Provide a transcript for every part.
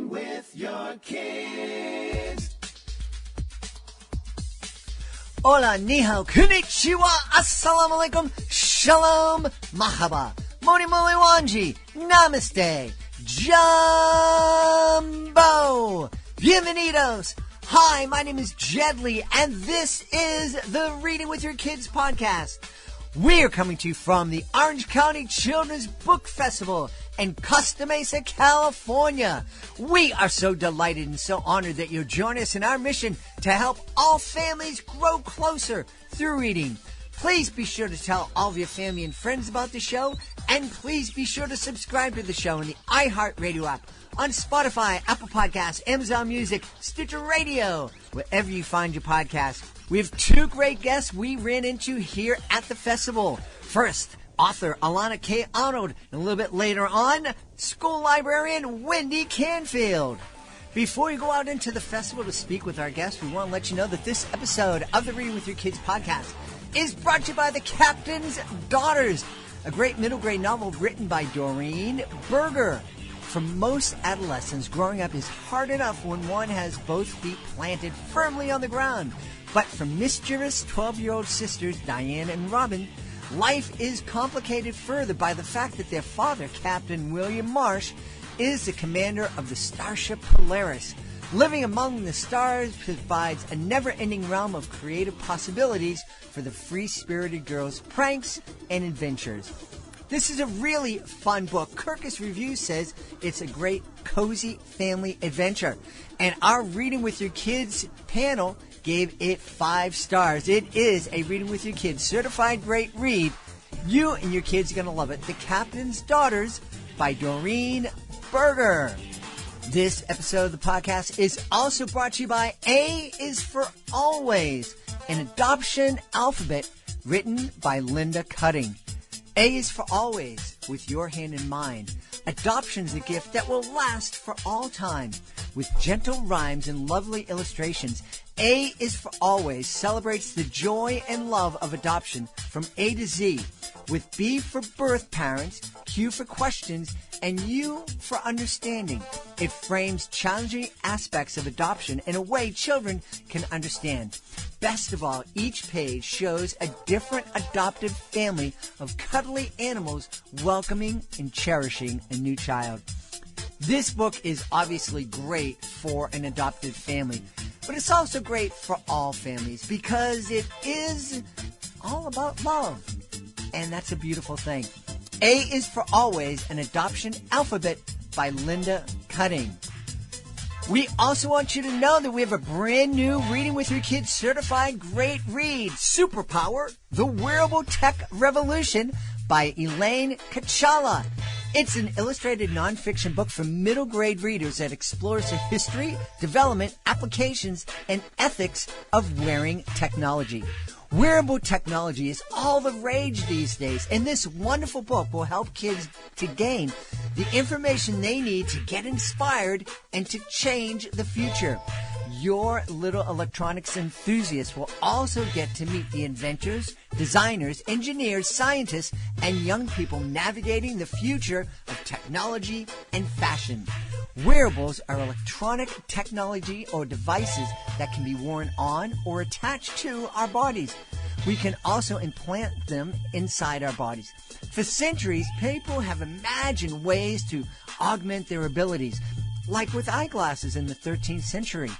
Reading with your kids. Hola, ni hao, konnichiwa, assalamu alaikum, shalom, mahaba, moni moli wanji, namaste, jumbo, bienvenidos. Hi, my name is Jedley, and this is the Reading with Your Kids podcast. We're coming to you from the Orange County Children's Book Festival in Costa Mesa, California. We are so delighted and so honored that you'll join us in our mission to help all families grow closer through reading. Please be sure to tell all of your family and friends about the show, and please be sure to subscribe to the show in the iHeartRadio app, on Spotify, Apple Podcasts, Amazon Music, Stitcher Radio, wherever you find your podcast. We have two great guests we ran into here at the festival. First, author Elana K Arnold, and a little bit later on, School Librarian Wendy Canfield. Before you go out into the festival to speak with our guests, we want to let you know that this episode of the Reading with Your Kids podcast is brought to you by The Captain's Daughters, a great middle grade novel written by Doreen Berger. For most adolescents, growing up is hard enough when one has both feet planted firmly on the ground. But for mischievous 12-year-old sisters Diane and Robin, life is complicated further by the fact that their father, Captain William Marsh, is the commander of the starship Polaris. Living among the stars provides a never-ending realm of creative possibilities for the free-spirited girls' pranks and adventures. This is a really fun book. Kirkus Review says it's a great, cozy family adventure. And our Reading with Your Kids panel gave it 5 stars. It is a Reading with Your Kids certified great read. You and your kids are going to love it. The Captain's Daughters by Doreen Berger. This episode of the podcast is also brought to you by A is for Always, an adoption alphabet written by Linda Cutting. A is for Always, with your hand in mind. Adoption's a gift that will last for all time. With gentle rhymes and lovely illustrations, A is for Always celebrates the joy and love of adoption from A to Z. With B for birth parents, Q for questions, and U for understanding. It frames challenging aspects of adoption in a way children can understand. Best of all, each page shows a different adopted family of cuddly animals welcoming and cherishing a new child. This book is obviously great for an adopted family, but it's also great for all families because it is all about love, and that's a beautiful thing. A is for Always, an adoption alphabet by Linda Cutting. We also want you to know that we have a brand new Reading with Your Kids certified great read, Superpower, The Wearable Tech Revolution by Elaine. It's an illustrated nonfiction book for middle grade readers that explores the history, development, applications, and ethics of wearing technology. Wearable technology is all the rage these days, and this wonderful book will help kids to gain the information they need to get inspired and to change the future. Your little electronics enthusiast will also get to meet the inventors, designers, engineers, scientists, and young people navigating the future of technology and fashion. Wearables are electronic technology or devices that can be worn on or attached to our bodies. We can also implant them inside our bodies. For centuries, people have imagined ways to augment their abilities, like with eyeglasses in the 13th century.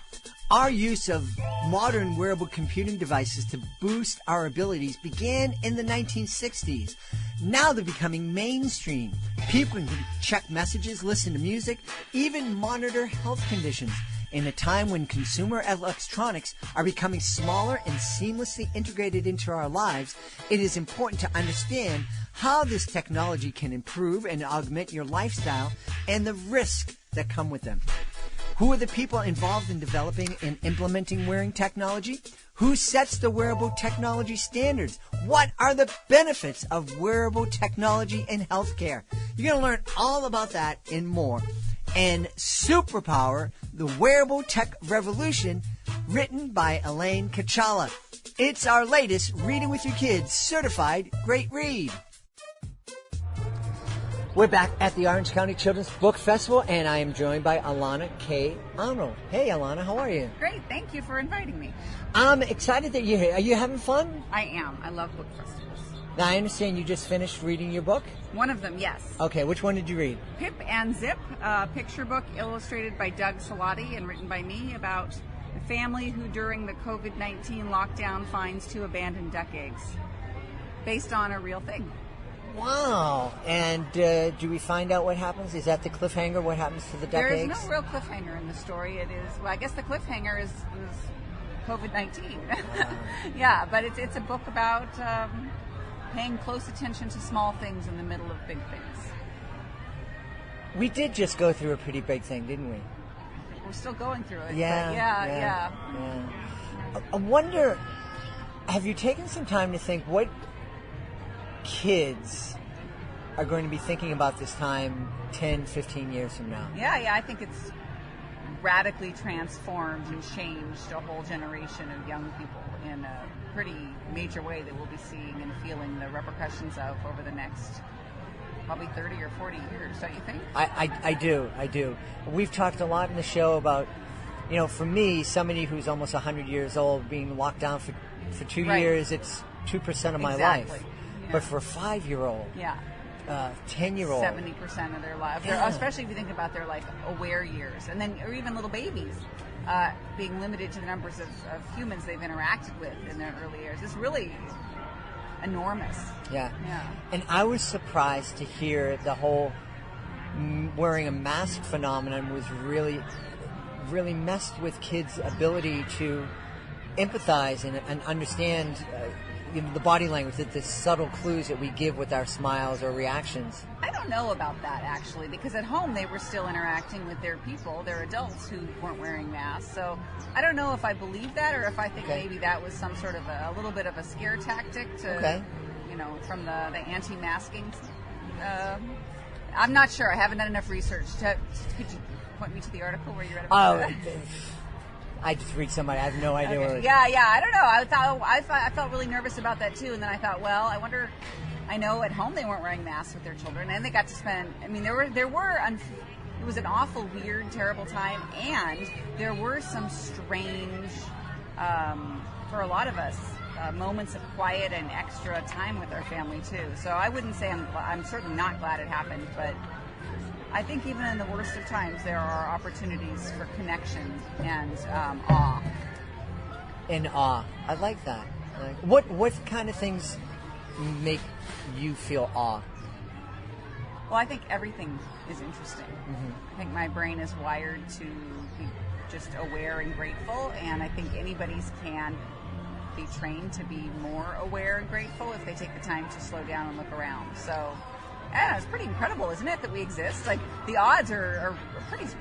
Our use of modern wearable computing devices to boost our abilities began in the 1960s. Now they're becoming mainstream. People can check messages, listen to music, even monitor health conditions. In a time when consumer electronics are becoming smaller and seamlessly integrated into our lives, it is important to understand how this technology can improve and augment your lifestyle and the risks that come with them. Who are the people involved in developing and implementing wearing technology? Who sets the wearable technology standards? What are the benefits of wearable technology in healthcare? You're going to learn all about that and more. And Superpower, the Wearable Tech Revolution, written by Elaine. It's our latest Reading with Your Kids certified great read. We're back at the Orange County Children's Book Festival, and I am joined by Elana K Arnold. Hey, Elana, how are you? Great, thank you for inviting me. I'm excited that you're here. Are you having fun? I am. I love book festivals. Now, I understand you just finished reading your book? One of them, yes. Okay, which one did you read? Pip and Zip, a picture book illustrated by Doug Salati and written by me about a family who during the COVID-19 lockdown finds 2 abandoned duck eggs, based on a real thing. Wow. And do we find out what happens? Is that the cliffhanger? What happens to the duck eggs? There is no real cliffhanger in the story. It is, well, I guess the cliffhanger is COVID-19. Yeah, but it's a book about paying close attention to small things in the middle of big things. We did just go through a pretty big thing, didn't we? We're still going through it. Yeah. I wonder, have you taken some time to think what kids are going to be thinking about this time 10, 15 years from now? Yeah, I think it's radically transformed and changed a whole generation of young people in a pretty major way that we'll be seeing and feeling the repercussions of over the next probably 30 or 40 years, don't you think? I do. We've talked a lot in the show about, for me, somebody who's almost 100 years old being locked down for 2 years, it's 2% of my life. Yeah. But for a 5-year-old, 10-year-old, 70% of their life, especially if you think about their aware years, and then or even little babies being limited to the numbers of humans they've interacted with in their early years, is really enormous. Yeah. And I was surprised to hear the whole wearing a mask phenomenon was really messed with kids' ability to empathize and understand the body language, the subtle clues that we give with our smiles or reactions. I don't know about that, actually, because at home they were still interacting with their people, their adults who weren't wearing masks. So I don't know if I believe that or if I think maybe that was some sort of a little bit of a scare tactic to, from the anti-masking. I'm not sure. I haven't done enough research. Could you point me to the article where you read about that? I just read somebody. I have no idea what it is. Yeah. I don't know. I felt really nervous about that too, and then I thought, well, I wonder. I know at home they weren't wearing masks with their children, and they got to spend. I mean, it was an awful, weird, terrible time, and there were some strange, for a lot of us, moments of quiet and extra time with our family too. So I wouldn't say I'm certainly not glad it happened, but I think even in the worst of times, there are opportunities for connection and awe. And awe. I like that. What kind of things make you feel awe? Well, I think everything is interesting. Mm-hmm. I think my brain is wired to be just aware and grateful, and I think anybody's can be trained to be more aware and grateful if they take the time to slow down and look around. So, yeah, it's pretty incredible, isn't it, that we exist? The odds are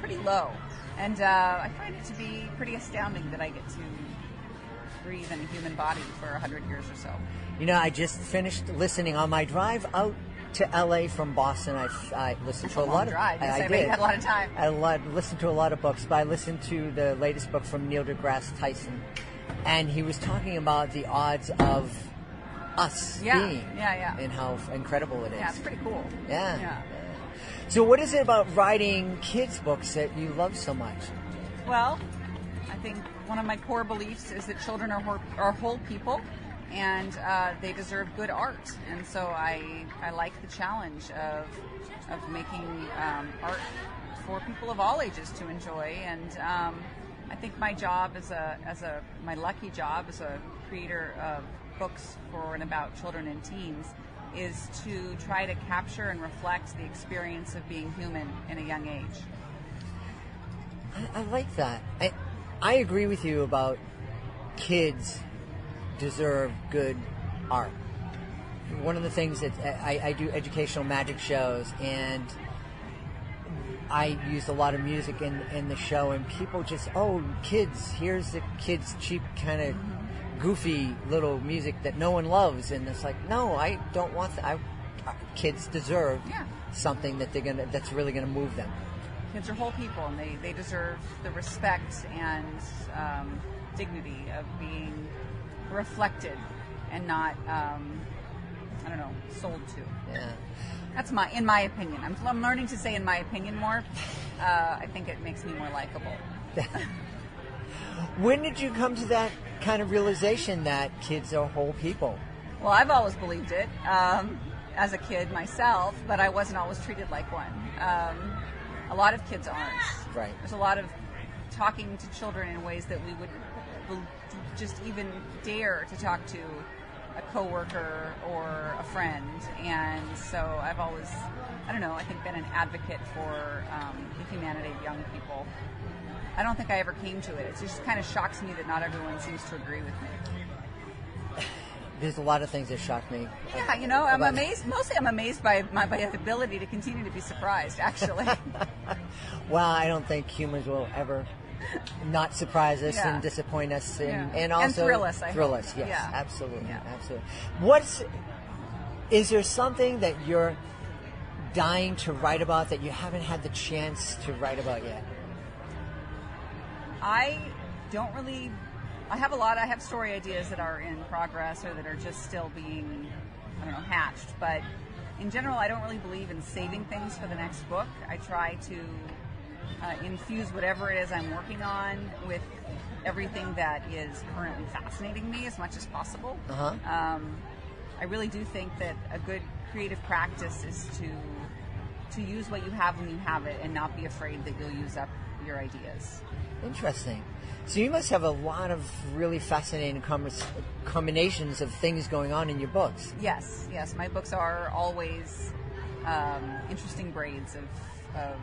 pretty low, and I find it to be pretty astounding that I get to breathe in a human body for 100 years or so. I just finished listening on my drive out to LA from Boston. I listened to a lot of. I did. You had a lot of time. I listened to a lot of books, but I listened to the latest book from Neil deGrasse Tyson, and he was talking about the odds of us being and how incredible it is. Yeah, it's pretty cool. Yeah. So what is it about writing kids' books that you love so much? Well, I think one of my core beliefs is that children are whole people, and they deserve good art. And so I like the challenge of making art for people of all ages to enjoy. And I think my job my lucky job as a creator of books for and about children and teens is to try to capture and reflect the experience of being human in a young age. I like that. I agree with you about kids deserve good art. One of the things that I do educational magic shows, and I used a lot of music in the show, and people just, kids, here's the kids' cheap kind of goofy little music that no one loves, and it's like, no, I don't want that. Kids deserve something that's really gonna move them. Kids are whole people, and they deserve the respect and dignity of being reflected and not I don't know, sold to. Yeah. That's in my opinion. I'm learning to say in my opinion more. I think it makes me more likable. When did you come to that kind of realization that kids are whole people? Well, I've always believed it as a kid myself, but I wasn't always treated like one. A lot of kids aren't. Right. There's a lot of talking to children in ways that we would just even dare to talk to a coworker or a friend. And so I've always, I don't know, I think been an advocate for the humanity of young people. I don't think I ever came to it. It just kind of shocks me that not everyone seems to agree with me. There's a lot of things that shock me. Yeah, you know, I'm amazed. Mostly I'm amazed by my ability to continue to be surprised, actually. Well, I don't think humans will ever not surprise us and disappoint us and also and thrill us. Thrill us, yes, yeah. absolutely. Yeah. Absolutely. Is there something that you're dying to write about that you haven't had the chance to write about yet? I have story ideas that are in progress or that are just still being, hatched. But in general, I don't really believe in saving things for the next book. I try to infuse whatever it is I'm working on with everything that is currently fascinating me as much as possible. Uh-huh. I really do think that a good creative practice is to use what you have when you have it and not be afraid that you'll use up your ideas. Interesting. So you must have a lot of really fascinating combinations of things going on in your books. Yes. My books are always interesting braids of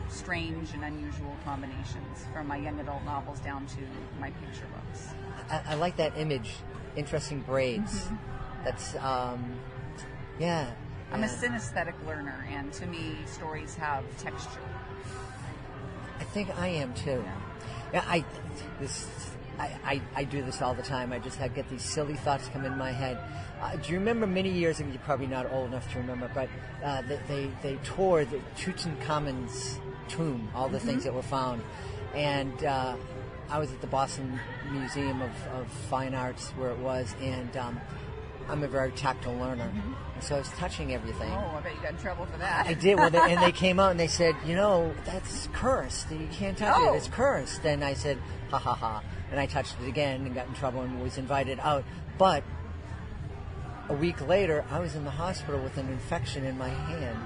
strange and unusual combinations, from my young adult novels down to my picture books. I like that image. Interesting braids. Mm-hmm. That's, I'm a synesthetic learner, and to me, stories have texture. I think I am too. Yeah, I do this all the time. I just get these silly thoughts come in my head. Do you remember many years ago? You're probably not old enough to remember, but they tore the Tutankhamun's tomb, all the things that were found, and I was at the Boston Museum of Fine Arts where it was, and I'm a very tactile learner, and so I was touching everything. Oh, I bet you got in trouble for that. I did, and they came out and they said, that's cursed. You can't touch it. It's cursed. And I said, ha ha ha. And I touched it again and got in trouble and was invited out. But a week later, I was in the hospital with an infection in my hand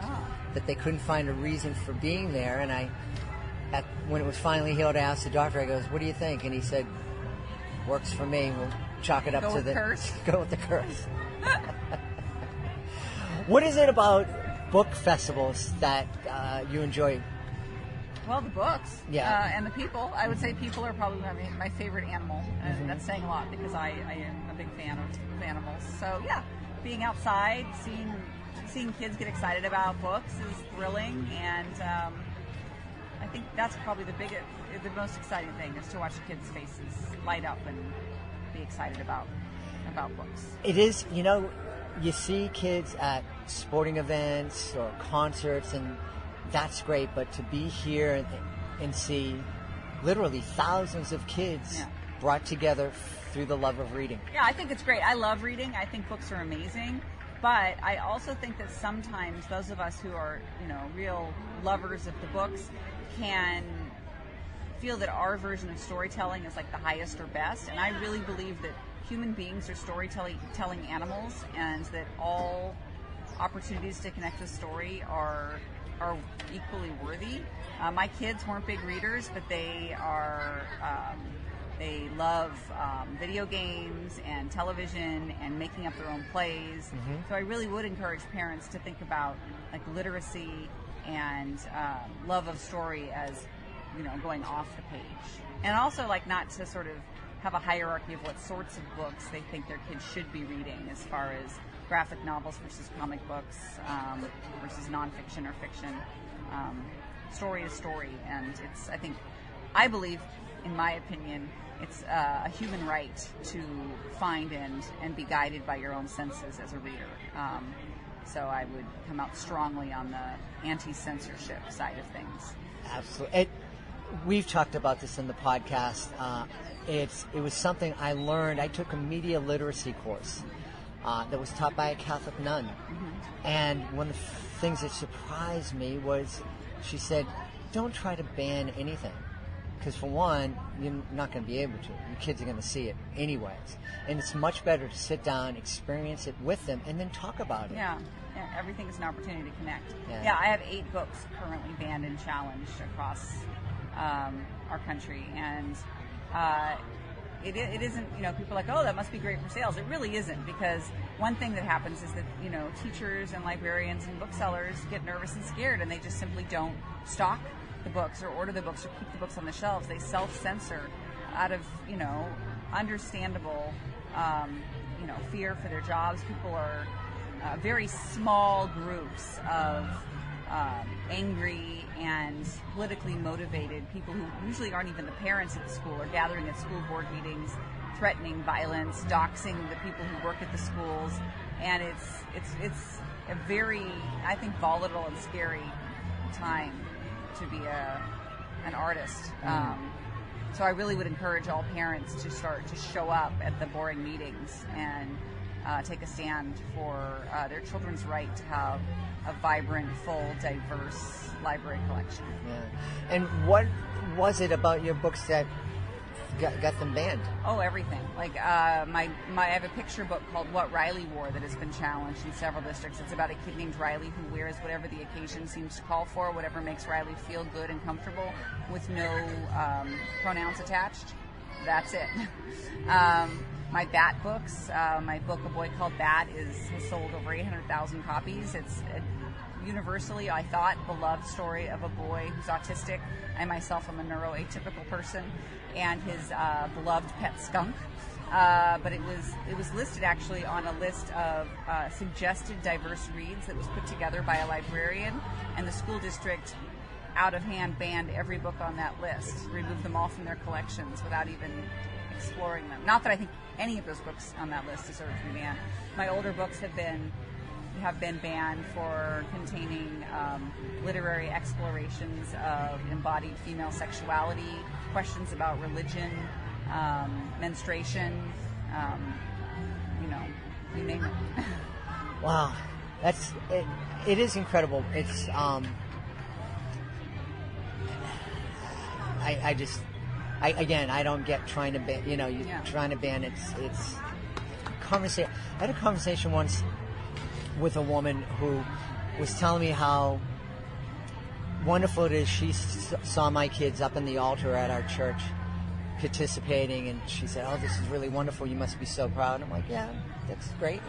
that they couldn't find a reason for being there. And when it was finally healed, I asked the doctor, I goes, what do you think? And he said, works for me. We'll chalk it up to the curse. Go with the curse. What is it about book festivals that you enjoy? Well, the books. Yeah. And the people. I would say people are probably my favorite animal. And that's saying a lot because I am a big fan of animals. So, yeah, being outside, seeing kids get excited about books is thrilling. And I think that's probably the most exciting thing is to watch the kids' faces light up and be excited about books. It is, you see kids at sporting events or concerts, and that's great, but to be here and see literally thousands of kids brought together through the love of reading. Yeah, I think it's great. I love reading. I think books are amazing. But I also think that sometimes those of us who are, real lovers of the books can feel that our version of storytelling is like the highest or best. And I really believe that human beings are storytelling animals, and that all opportunities to connect with story are equally worthy. My kids weren't big readers, but they are. They love video games and television and making up their own plays. Mm-hmm. So I really would encourage parents to think about like literacy and love of story as going off the page, and also like not to sort of have a hierarchy of what sorts of books they think their kids should be reading, as far as graphic novels versus comic books versus nonfiction or fiction. Story is story, and I believe, in my opinion, it's a human right to find and be guided by your own senses as a reader. So I would come out strongly on the anti-censorship side of things. Absolutely. We've talked about this in the podcast. It was something I learned. I took a media literacy course, that was taught by a Catholic nun. And one of the things that surprised me was she said, don't try to ban anything. Because for one, you're not going to be able to. Your kids are going to see it anyways. And it's much better to sit down, experience it with them, and then talk about it. Yeah, everything is an opportunity to connect. Yeah, I have 8 books currently banned and challenged across our country. And it isn't, people are like, oh, that must be great for sales. It really isn't, because one thing that happens is that, teachers and librarians and booksellers get nervous and scared, and they just simply don't stock the books or order the books or keep the books on the shelves. They self-censor out of, understandable, fear for their jobs. People are very small groups of angry and politically motivated people who usually aren't even the parents at the school are gathering at school board meetings, threatening violence, doxing the people who work at the schools, and it's a very, I think, volatile and scary time to be an artist. So I really would encourage all parents to start to show up at the boring meetings and take a stand for their children's right to have a vibrant, full, diverse library collection. Yeah. And what was it about your books that got them banned? Oh, everything. Like I have a picture book called What Riley Wore that has been challenged in several districts. It's about a kid named Riley who wears whatever the occasion seems to call for, whatever makes Riley feel good and comfortable, with no pronouns attached. That's it. My Bat books, my book A Boy Called Bat has sold over 800,000 copies. It's universally, I thought, beloved story of a boy who's autistic. I myself am a neuroatypical person, and his beloved pet skunk. But it was listed actually on a list of suggested diverse reads that was put together by a librarian, and the school district out of hand banned every book on that list, removed them all from their collections without even exploring them. Not that I think any of those books on that list deserve to be banned. My older books have been banned for containing literary explorations of embodied female sexuality, questions about religion, menstruation, you name it. Wow, that's it. It is incredible. It's I don't get trying to ban. Trying to ban. It's conversation. I had a conversation once with a woman who was telling me how wonderful it is. She saw my kids up in the altar at our church participating, and she said, "Oh, this is really wonderful. You must be so proud." I'm like, "Yeah, that's great,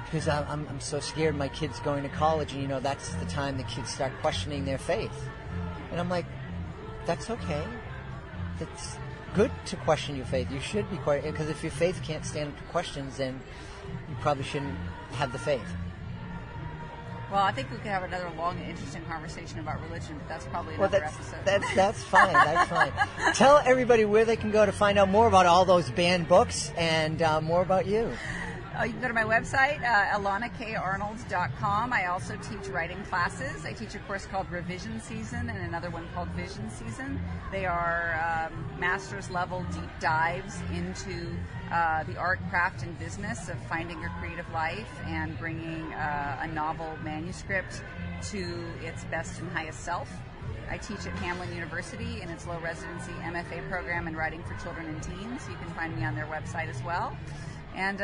because I'm so scared my kid's going to college, and that's the time the kids start questioning their faith." And I'm like, "That's okay. It's good to question your faith. You should be questioning, because if your faith can't stand up to questions, then you probably shouldn't have the faith." Well, I think we could have another long and interesting conversation about religion, but that's probably another episode. That's fine. That's fine. Tell everybody where they can go to find out more about all those banned books and more about you. You can go to my website, elanakarnold.com. I also teach writing classes. I teach a course called Revision Season and another one called Vision Season. They are master's level deep dives into the art, craft, and business of finding your creative life and bringing a novel manuscript to its best and highest self. I teach at Hamlin University in its low residency MFA program in writing for children and teens. You can find me on their website as well. And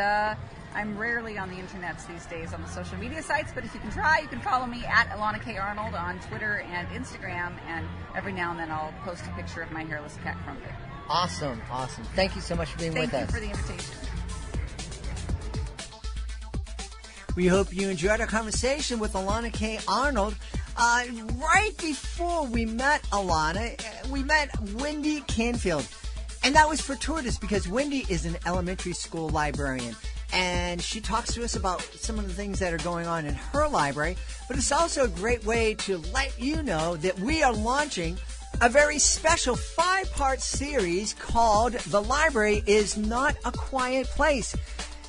I'm rarely on the internets these days on the social media sites, but if you can try, you can follow me at Elana K Arnold on Twitter and Instagram, and every now and then I'll post a picture of my hairless cat crumpet. Awesome. Thank you so much for being with us. Thank you for the invitation. We hope you enjoyed our conversation with Elana K Arnold. Right before we met Elana, we met Wendy Canfield. And that was fortuitous because Wendy is an elementary school librarian. And she talks to us about some of the things that are going on in her library. But it's also a great way to let you know that we are launching a very special 5-part series called The Library is Not a Quiet Place.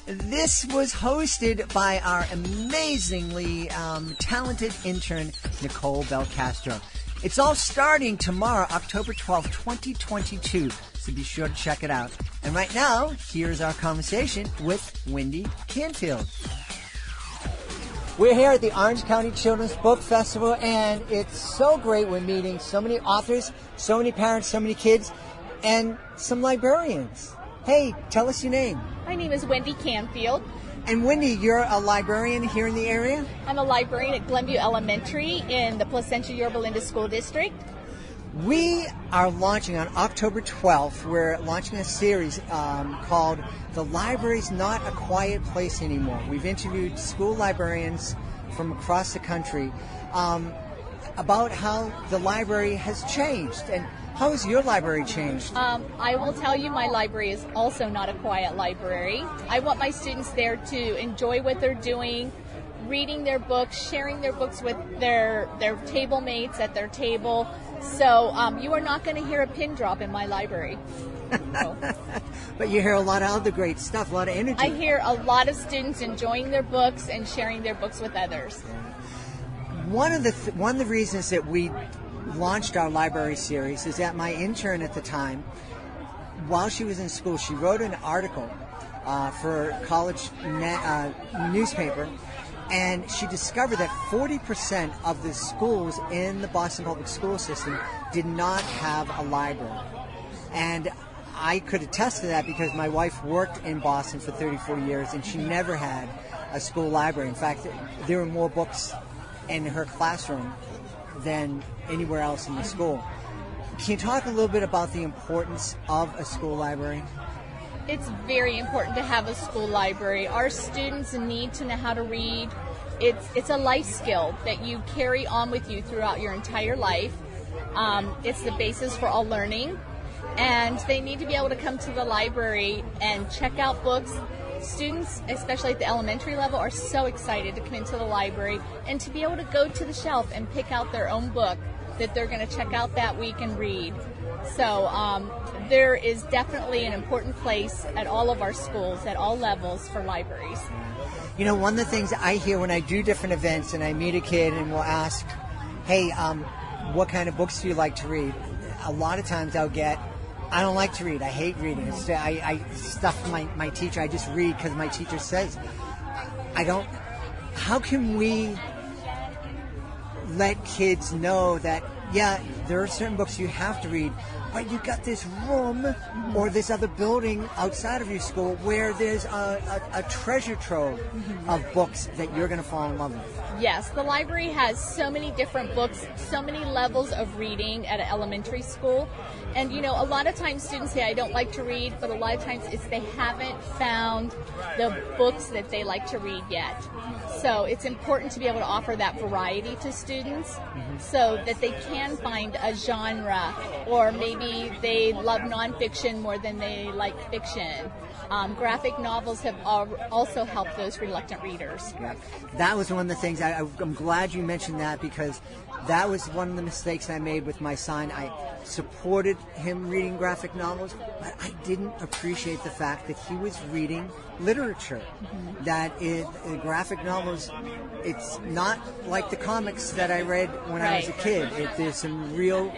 This was hosted by our amazingly talented intern, Nicole Belcastro. It's all starting tomorrow, October 12th, 2022. so be sure to check it out. And right now, here's our conversation with Wendy Canfield. We're here at the Orange County Children's Book Festival, and it's so great. We're meeting so many authors, so many parents, so many kids, and some librarians. Hey, tell us your name. My name is Wendy Canfield. And Wendy, you're a librarian here in the area? I'm a librarian at Glenview Elementary in the Placentia Yorba Linda School District. We are launching on October 12th. We're launching a series called The Library's Not a Quiet Place Anymore. We've interviewed school librarians from across the country about how the library has changed. And how has your library changed? I will tell you, my library is also not a quiet library. I want my students there to enjoy what they're doing, reading their books, sharing their books with their table mates at their table. So you are not going to hear a pin drop in my library. So. But you hear a lot of other great stuff, a lot of energy. I hear a lot of students enjoying their books and sharing their books with others. One of the reasons that we launched our library series is that my intern at the time, while she was in school, she wrote an article for a college newspaper. And she discovered that 40% of the schools in the Boston public school system did not have a library. And I could attest to that because my wife worked in Boston for 34 years and she never had a school library. In fact, there were more books in her classroom than anywhere else in the school. Can you talk a little bit about the importance of a school library? It's very important to have a school library. Our students need to know how to read. It's a life skill that you carry on with you throughout your entire life. It's the basis for all learning. And they need to be able to come to the library and check out books. Students, especially at the elementary level, are so excited to come into the library and to be able to go to the shelf and pick out their own book that they're going to check out that week and read. So there is definitely an important place at all of our schools, at all levels, for libraries. You know, one of the things I hear when I do different events and I meet a kid and we'll ask, hey, what kind of books do you like to read? A lot of times I'll get, I don't like to read. I hate reading. I stuff my teacher. I just read because my teacher says. I don't. How can we let kids know that, yeah, there are certain books you have to read, but you got this room or this other building outside of your school where there's a treasure trove of books that you're going to fall in love with? Yes, the library has so many different books, so many levels of reading at an elementary school. And, you know, a lot of times students say, I don't like to read, but a lot of times it's they haven't found the books that they like to read yet. So it's important to be able to offer that variety to students so that they can find a genre, or maybe they love nonfiction more than they like fiction. Graphic novels have also helped those reluctant readers. Yeah. That was one of the things, I'm glad you mentioned that, because that was one of the mistakes I made with my son. I supported him reading graphic novels, but I didn't appreciate the fact that he was reading literature. That graphic novels, it's not like the comics that I read when I was a kid. There's some real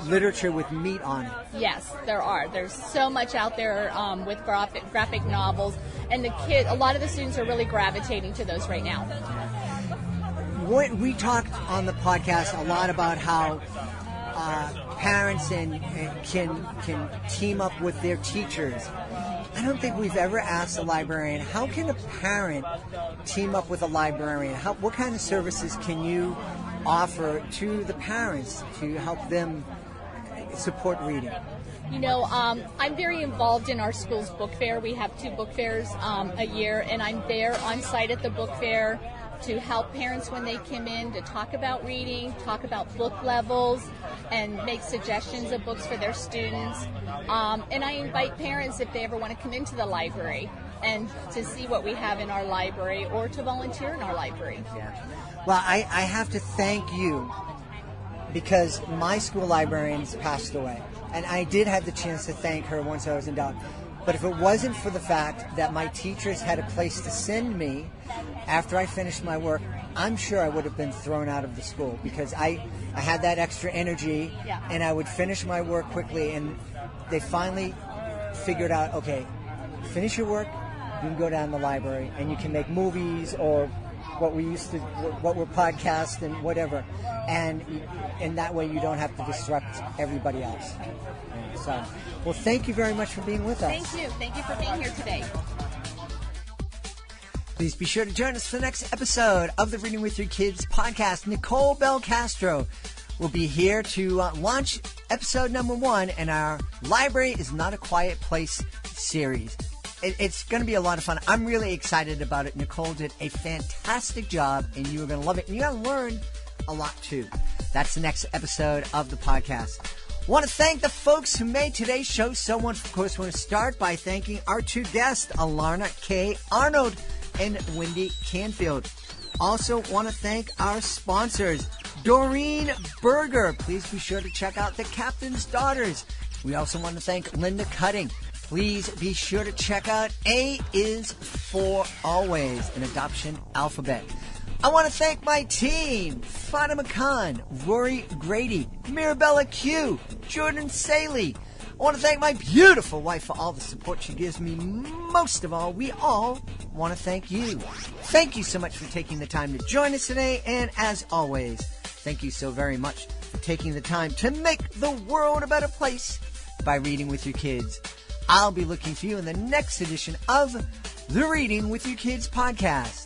literature with meat on it. Yes, there are. There's so much out there with graphic novels, and a lot of the students are really gravitating to those right now. We talked on the podcast a lot about how parents can team up with their teachers. I don't think we've ever asked a librarian, how can a parent team up with a librarian? What kind of services can you offer to the parents to help them support reading? You know, I'm very involved in our school's book fair. We have 2 book fairs a year, and I'm there on site at the book fair to help parents when they come in to talk about reading, talk about book levels, and make suggestions of books for their students. And I invite parents, if they ever want to come into the library and to see what we have in our library or to volunteer in our library. Yeah. Well, I have to thank you because my school librarian's passed away. And I did have the chance to thank her once I was in doubt. But if it wasn't for the fact that my teachers had a place to send me after I finished my work, I'm sure I would have been thrown out of the school because I had that extra energy, and I would finish my work quickly, and they finally figured out, okay, finish your work, you can go down to the library, and you can make movies or what were podcasts and whatever, and that way you don't have to disrupt everybody else. So, well, thank you very much for being with us. Thank you for being here today. Please be sure to join us for the next episode of the Reading with Your Kids podcast. Nicole Bell Castro will be here to launch episode number 1 in our Library is Not a Quiet Place series. It's going to be a lot of fun. I'm really excited about it. Nicole did a fantastic job, and you are going to love it. And you're going to learn a lot, too. That's the next episode of the podcast. Want to thank the folks who made today's show so much. Of course, want to start by thanking our 2 guests, Elana K Arnold and Wendy Canfield. Also want to thank our sponsors, Doreen Berger. Please be sure to check out The Captain's Daughters. We also want to thank Linda Cutting. Please be sure to check out A is for Always, an adoption alphabet. I want to thank my team, Fatima Khan, Rory Grady, Mirabella Q, Jordan Saley. I want to thank my beautiful wife for all the support she gives me. Most of all, we all want to thank you. Thank you so much for taking the time to join us today. And as always, thank you so very much for taking the time to make the world a better place by reading with your kids. I'll be looking for you in the next edition of the Reading with Your Kids podcast.